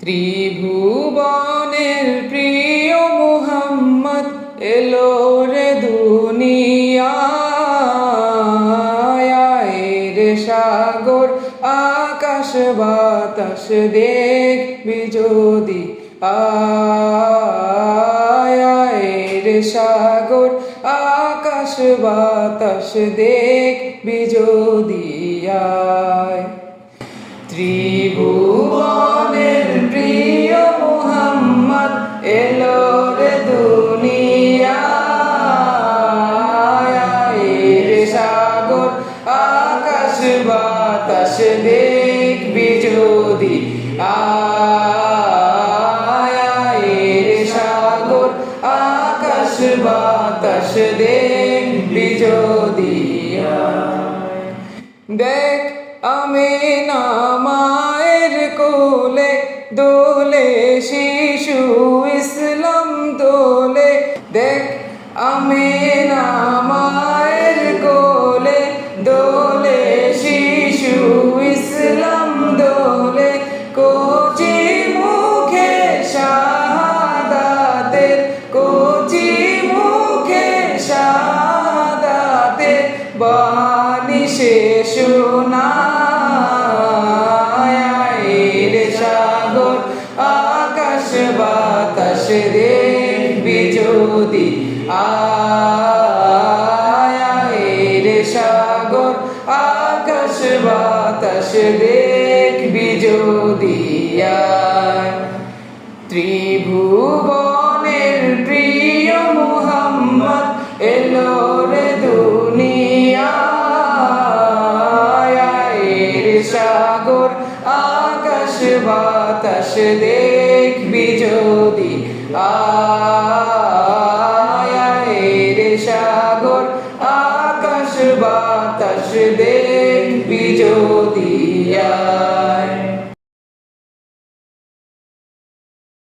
ত্রিভুবনের প্রিয় মুহাম্মদ এলো রে দুনিয়ায় রে সাগর আকাশ বাতাস দেখবি যদি আয় রে সাগর আকাশ বাতাস দেখবি যদি আয় ত্রিভুবনের প্রিয় মুহাম্মদ এলো রে দুনিয়ায় রে সাগর আকাশ বাতাস দেখবি যদি আয় রে সাগর আকাশ বাতাস দেখবি যদি দেখ আমিনা মায়ের কোলে দোলে শিশু ইসলাম দোলে দেখ আমিনা মায়ের কোলে দোলে শিশু ইসলাম দোলে কচি মুখে শাহাদাতের কচি মুখে শাহাদাতের বাণী সে সাগর আকাশ বাতাস দেখবি যদি আয় রে সাগর আকাশ বাতাস দেখবি যদি আয় ত্রিভুবনের প্রিয় মুহাম্মদ এলো রে দুনিয়ায় রে সাগর আকাশ বাতাস দেখবি যদি আয় রে সাগর আকাশ বাতাস দেখবি যদি